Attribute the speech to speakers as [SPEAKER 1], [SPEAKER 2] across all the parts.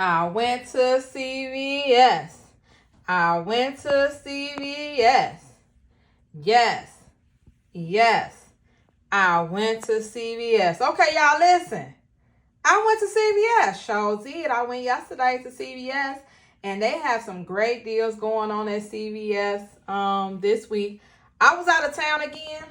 [SPEAKER 1] I went to CVS. I went to CVS. Yes. Yes. I went to CVS. Okay, y'all, listen. I went to CVS. Sure did. I went yesterday to CVS, and they have some great deals going on at CVS this week. I was out of town again.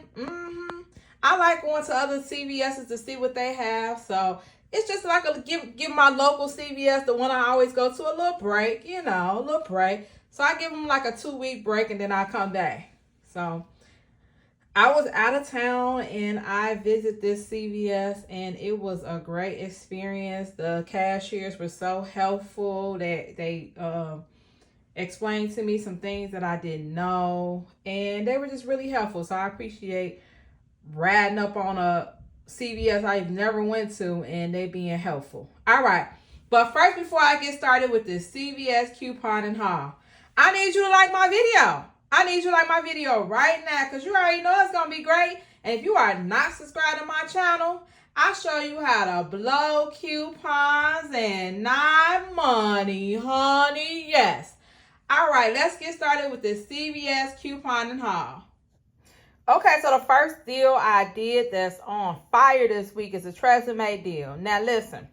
[SPEAKER 1] I like going to other CVSs to see what they have. So it's just like a give my local CVS, the one I always go to, a little break, a little break. So I give them like a 2-week break, and then I come back. So I was out of town and I visited this CVS, and it was a great experience. The cashiers were so helpful that they explained to me some things that I didn't know, and they were just really helpful. So I appreciate riding up on a CVS I've never went to and they being helpful. All right. But first, before I get started with this CVS coupon and haul, I need you to like my video. I need you to like my video right now, because you already know it's going to be great. And if you are not subscribed to my channel, I show you how to blow coupons and not money, honey. Yes. All right, let's get started with this CVS coupon and haul. Okay, so the first deal I did that's on fire this week is a Tresemme deal. Now, listen.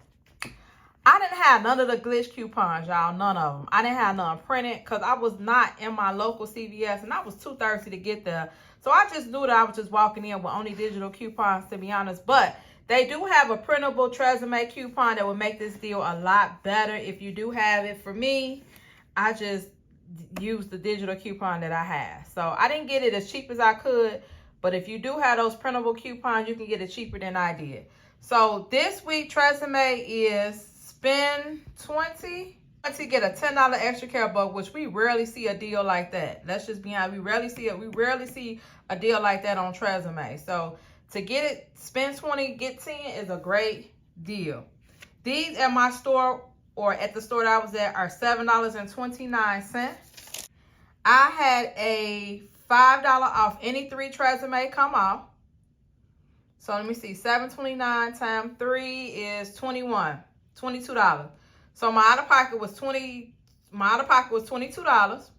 [SPEAKER 1] I didn't have none of the glitch coupons, y'all. None of them. I didn't have none printed because I was not in my local CVS, and I was too thirsty to get there. So I just knew that I was just walking in with only digital coupons, to be honest. But they do have a printable Tresemme coupon that would make this deal a lot better if you do have it. For me, I just used the digital coupon that I have. So I didn't get it as cheap as I could. But if you do have those printable coupons, you can get it cheaper than I did. So this week, Tresemme is spend 20 to get a $10 extra care buck, which we rarely see a deal like that. Let's just be honest. We rarely see a deal like that on Tresemme. So to get it, spend 20, get 10 is a great deal. These at my store or at the store that I was at are $7.29. I had a $5 off any 3 Tresemme come off. So let me see, $7.29 times 3 is $22. So my out of pocket was $22.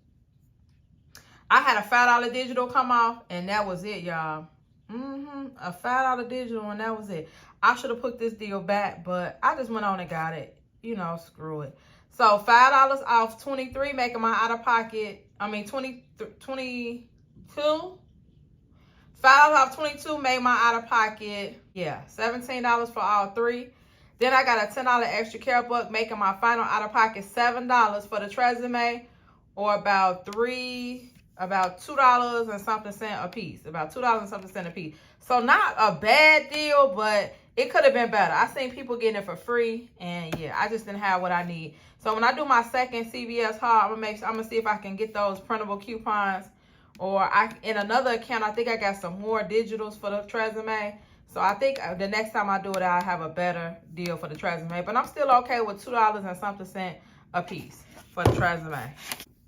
[SPEAKER 1] I had a $5 digital come off, and that was it, y'all. A $5 digital, and that was it. I should have put this deal back, but I just went on and got it. Screw it. So $5 off 23, making my out of pocket, 22. $5 off 22 made my out of pocket, $17 for all 3. Then I got a $10 extra care buck, making my final out of pocket $7 for the Tresemme, or about $2 and something cent a piece. About $2 and something cent a piece. So not a bad deal, but it could have been better. I seen people getting it for free, and I just didn't have what I need. So when I do my second CVS haul, I'm gonna see if I can get those printable coupons. Or in another account, I think I got some more digitals for the Tresemme. So I think the next time I do it, I'll have a better deal for the Tresemme. But I'm still okay with $2 and something cent a piece for the Tresemme.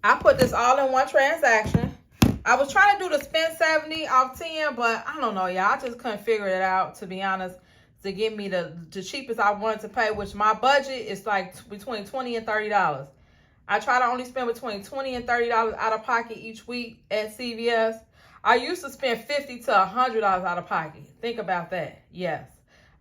[SPEAKER 1] I put this all in one transaction. I was trying to do the spend 70 off 10, but I don't know, y'all. I just couldn't figure it out, to be honest, to get me the cheapest I wanted to pay, which my budget is like between $20 and $30. I try to only spend between $20 and $30 out of pocket each week at CVS. I used to spend $50 to $100 out of pocket. Think about that. Yes.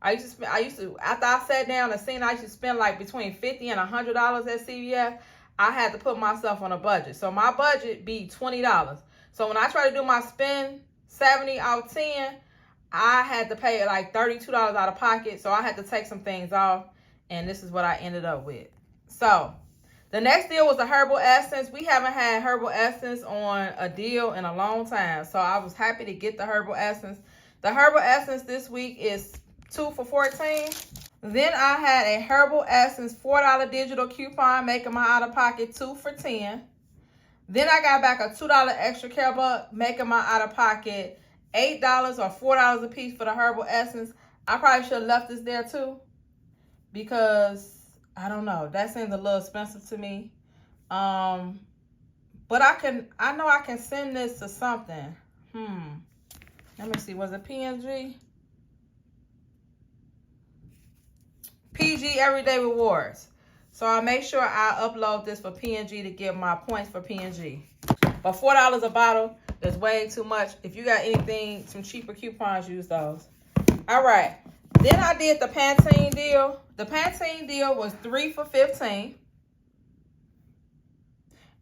[SPEAKER 1] I used to, after I sat down and seen I used to spend like between $50 and $100 at CVS, I had to put myself on a budget. So my budget be $20. So when I try to do my spend 70 out 10, I had to pay like $32 out of pocket. So I had to take some things off, and this is what I ended up with. So the next deal was the Herbal Essence. We haven't had Herbal Essence on a deal in a long time, so I was happy to get the Herbal Essence. The Herbal Essence this week is 2 for $14. Then I had a Herbal Essence $4 digital coupon, making my out of pocket 2 for $10. Then I got back a $2 extra care buck, making my out of pocket $8 or $4 a piece for the Herbal Essence. I probably should have left this there too, because I don't know, that seems a little expensive to me. But I know I can send this to something. Let me see, was it PNG? PG Everyday Rewards. So I make sure I upload this for P&G to get my points for P&G. But $4 a bottle is way too much. If you got anything, some cheaper coupons, use those. All right. Then I did the Pantene deal. The Pantene deal was 3 for $15.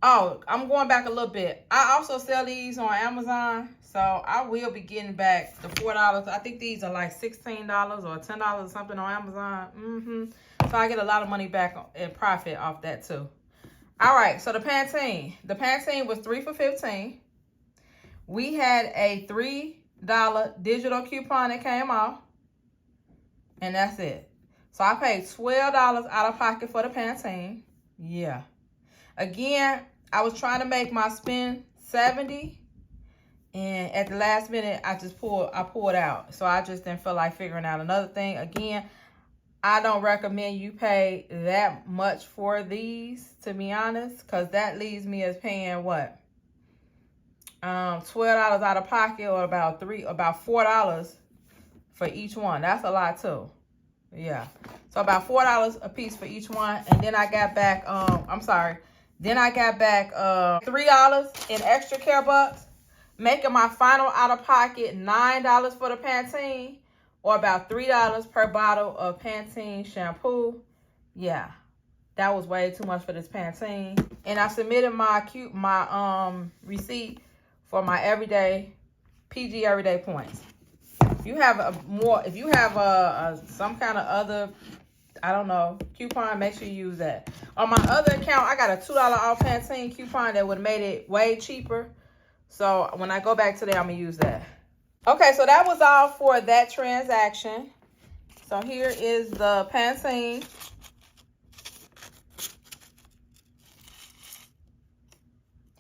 [SPEAKER 1] Oh, I'm going back a little bit. I also sell these on Amazon. So I will be getting back the $4. I think these are like $16 or $10 or something on Amazon. So I get a lot of money back in profit off that too. All right, so the Pantene. The Pantene was 3 for $15. We had a $3 digital coupon that came off. And that's it. So I paid $12 out of pocket for the Pantene. Yeah. Again, I was trying to make my spend $70. And at the last minute, I pulled out. So I just didn't feel like figuring out another thing. Again, I don't recommend you pay that much for these, to be honest, because that leaves me as paying what? $12 out of pocket, or about $4 for each one. That's a lot too. Yeah. So about $4 a piece for each one. And then I got back, Then I got back $3 in extra care bucks, making my final out of pocket $9 for the Pantene, or about $3 per bottle of Pantene shampoo. Yeah, that was way too much for this Pantene. And I submitted my receipt for my PG everyday points. If you have some kind of other, I don't know, coupon, make sure you use that. On my other account, I got a $2 off Pantene coupon that would have made it way cheaper. So when I go back today, I'm going to use that. Okay, so that was all for that transaction. So here is the Pantene.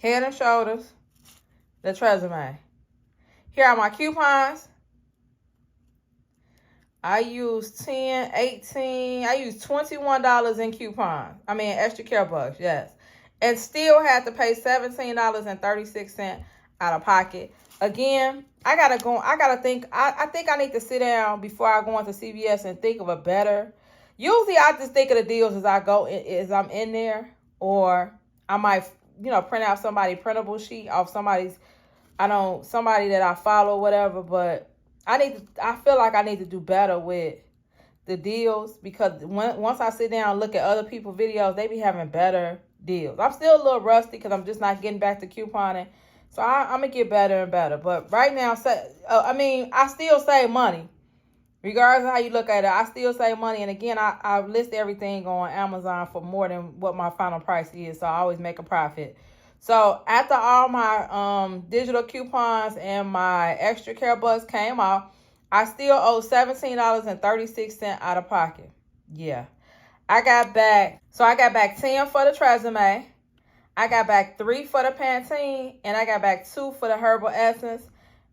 [SPEAKER 1] Head and Shoulders. The Detergent. Here are my coupons. I used 10, 18, I used $21 in coupons. I mean, extra care bucks, yes. And still had to pay $17.36 out of pocket. Again, I think I need to sit down before I go into CVS and think of a better. Usually I just think of the deals as I'm in there, or I might, print out somebody's printable sheet off somebody that I follow, whatever, but I feel like I need to do better with the deals, because once I sit down and look at other people's videos, they be having better deals. I'm still a little rusty because I'm just not getting back to couponing. So I'm going to get better and better. But right now, I still save money. Regardless of how you look at it, I still save money. And again, I list everything on Amazon for more than what my final price is. So I always make a profit. So after all my digital coupons and my extra care bucks came off, I still owe $17.36 out of pocket. Yeah. I got back 10 for the Detergent. I got back 3 for the Pantene, and I got back 2 for the Herbal Essence,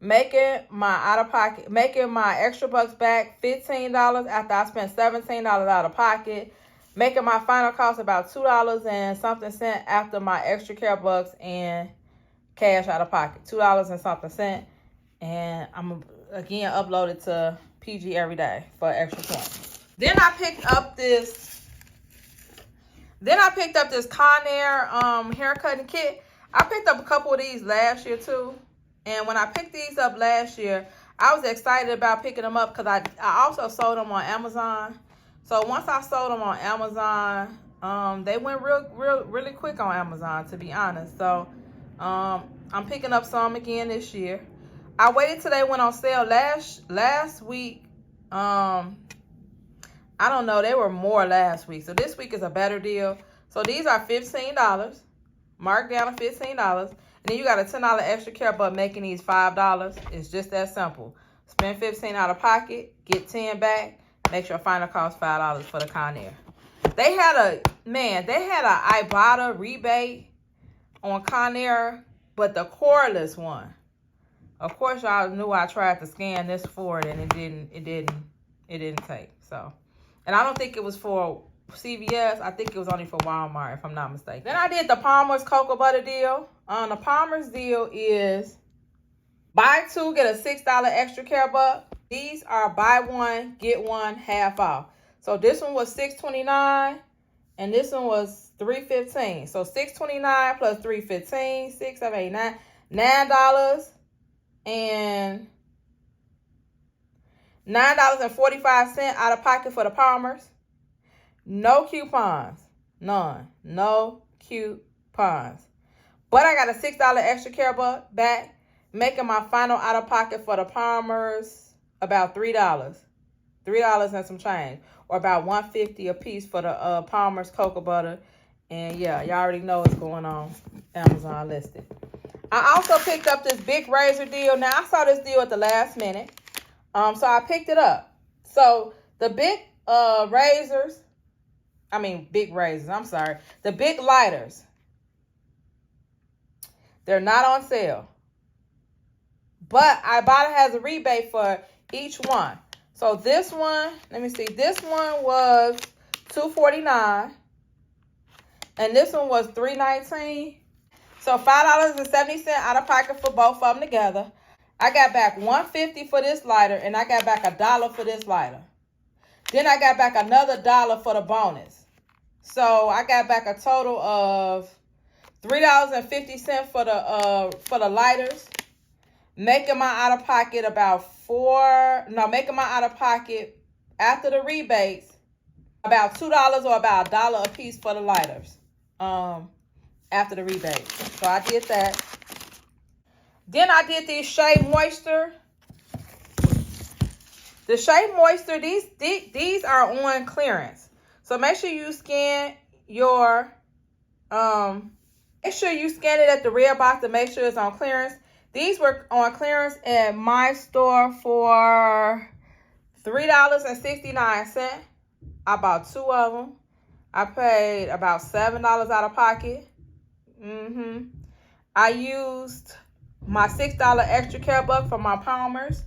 [SPEAKER 1] making my extra bucks back $15 after I spent $17 out of pocket, making my final cost about $2 and something cent after my extra care bucks and cash out of pocket, $2 and something cent. And I'm again upload it to PG every day for extra points. Then I picked up this Conair hair cutting kit. I picked up a couple of these last year too. And when I picked these up last year, I was excited about picking them up because I also sold them on Amazon. So once I sold them on Amazon, they went really quick on Amazon, to be honest. So I'm picking up some again this year. I waited till they went on sale last week. I don't know, they were more last week. So this week is a better deal. So these are $15, marked down to $15. And then you got a $10 extra care buck making these $5. It's just that simple. Spend $15 out of pocket, get 10 back, make your final cost $5 for the Conair. They had a Ibotta rebate on Conair, but the cordless one. Of course, y'all knew I tried to scan this for it, and it didn't take. So, and I don't think it was for CVS. I think it was only for Walmart, if I'm not mistaken. Then I did the Palmer's cocoa butter deal. The Palmer's deal is buy 2, get a $6 extra care buck. These are buy 1, get 1 half off. So this one was $6.29, And this one was $3.15. So $6.29 plus $3.15, 6, 7, 8, 9, $9 and $9.45 out of pocket for the Palmers. No coupons. None. No coupons. But I got a $6 extra care buck back, making my final out of pocket for the Palmers about $3. $3 and some change. Or about $1.50 a piece for the Palmer's cocoa butter. And yeah, y'all already know what's going on. Amazon listed. I also picked up this big razor deal. Now, I saw this deal at the last minute. So I picked it up. So the big razors, the big lighters, they're not on sale. But Ibotta has a rebate for each one. So this one, let me see. This one was $2.49. And this one was $3.19. So $5.70 out of pocket for both of them together. I got back $1.50 for this lighter, and I got back $1 for this lighter. Then I got back another $1 for the bonus. So I got back a total of $3.50 for the lighters, making my out of pocket making my out of pocket after the rebates about $2 or about $1 a piece for the lighters. After the rebate. So I did that. Then I did these Shea Moisture. The Shea Moisture, these are on clearance. So make sure you scan your make sure you scan it at the red box to make sure it's on clearance. These were on clearance at my store for $3.69. I bought 2 of them. I paid about $7 out of pocket. I used my $6 extra care buck for my Palmers.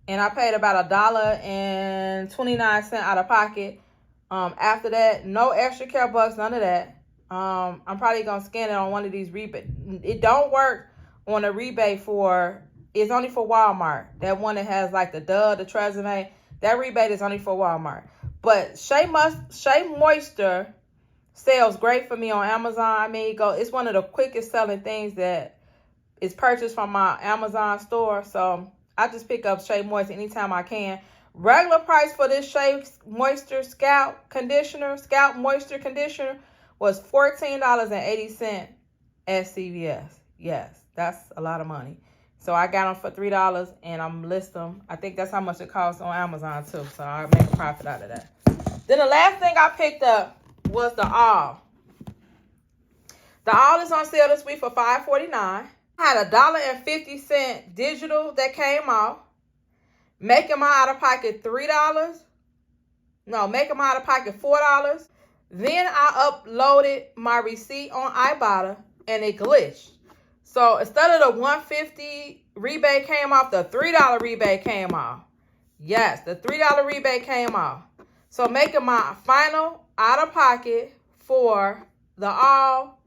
[SPEAKER 1] And I paid about $1.29 out of pocket. After that, no extra care bucks, none of that. I'm probably going to scan it on one of these rebates. It don't work on a rebate it's only for Walmart. That one that has like the Detergent, that rebate is only for Walmart. But Shea Moisture sells great for me on Amazon. It's one of the quickest selling things that is purchased from my Amazon store. So I just pick up Shea Moisture anytime I can. Regular price for this Shea Moisture Scalp Moisture Conditioner was $14.80 at CVS. Yes, that's a lot of money. So I got them for $3 and I'm list them. I think that's how much it costs on Amazon too. So I make a profit out of that. Then the last thing I picked up was the All. The All is on sale this week for $5.49. I had $1.50 digital that came off, making my out of pocket $3. No, making my out of pocket $4. Then I uploaded my receipt on Ibotta and it glitched. So instead of the $1.50 rebate came off, the $3 rebate came off. Yes, the $3 rebate came off. So making my final out of pocket for the All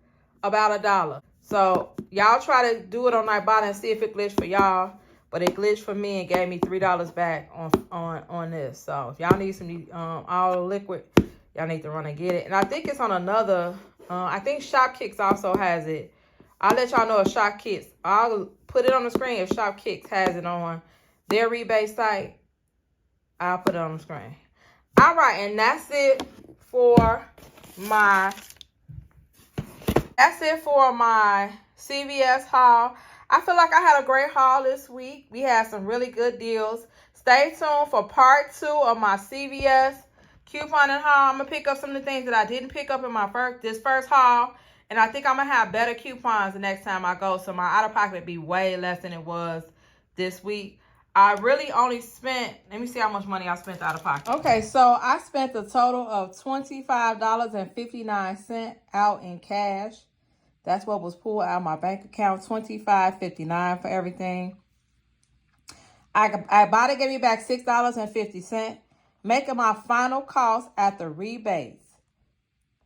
[SPEAKER 1] about $1. So y'all try to do it on Ibotta and see if it glitched for y'all. But it glitched for me and gave me $3 back on this. So if y'all need some All liquid, y'all need to run and get it. And I think it's on another, I think Shopkicks also has it. I'll let y'all know if Shopkicks, I'll put it on the screen if Shopkicks has it on their rebate site. I'll put it on the screen. All right, and that's it for my CVS haul. I feel like I had a great haul this week. We had some really good deals. Stay tuned for part 2 of my CVS couponing haul. I'm going to pick up some of the things that I didn't pick up in my first haul. And I think I'm going to have better coupons the next time I go. So my out-of-pocket will be way less than it was this week. I really only spent, let me see how much money I spent out of pocket. Okay, so I spent a total of $25.59 out in cash. That's what was pulled out of my bank account, $25.59 for everything. Ibotta gave me back $6.50, making my final cost after rebates,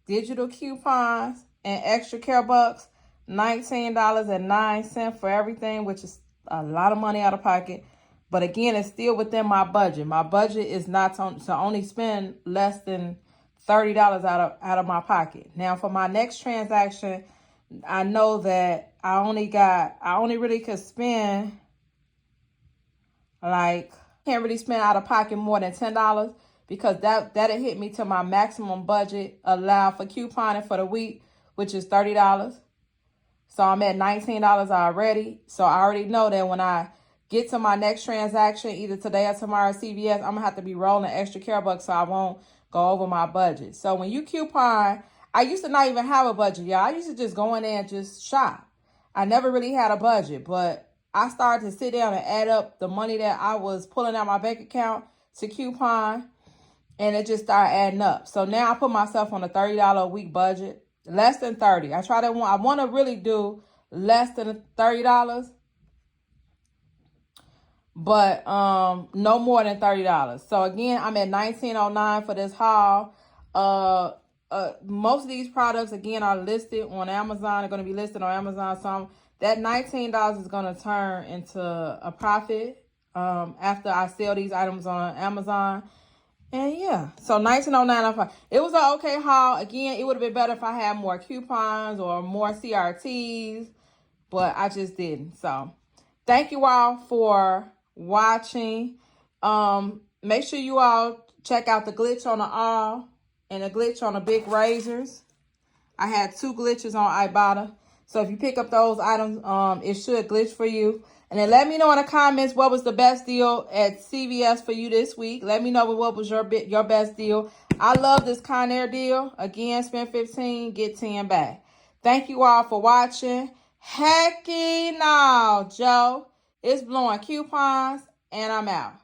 [SPEAKER 1] digital coupons, and extra care bucks, $19.09 for everything, which is a lot of money out of pocket. But again, it's still within my budget. My budget is not to only spend less than $30 out of my pocket. Now for my next transaction, I know that I only really could spend, like, can't really spend out of pocket more than $10 because that'll hit me to my maximum budget allowed for couponing for the week, which is $30. So I'm at $19 already. So I already know that when I get to my next transaction, either today or tomorrow at CVS, I'm gonna have to be rolling extra care bucks so I won't go over my budget. So when you coupon, I used to not even have a budget, y'all. I used to just go in there and just shop. I never really had a budget, but I started to sit down and add up the money that I was pulling out my bank account to coupon, and it just started adding up. So now I put myself on a $30 a week budget, less than 30. I want to really do less than $30, but no more than $30. So again, I'm at $19.09 for this haul. Most of these products again are listed on Amazon. They're going to be listed on Amazon. So that $19 is going to turn into a profit after I sell these items on Amazon. And yeah, so $19.09. It was an okay haul. Again, it would have been better if I had more coupons or more CRTs, but I just didn't. So thank you all for watching. Make sure you all check out the glitch on the awl and the glitch on the big razors. I had 2 glitches on Ibotta. So if you pick up those items, it should glitch for you. And then let me know in the comments what was the best deal at CVS for you this week. Let me know what was your best deal. I love this Conair deal. Again, spend 15, get 10 back. Thank you all for watching. Hecky no, Joe. It's blowing coupons, and I'm out.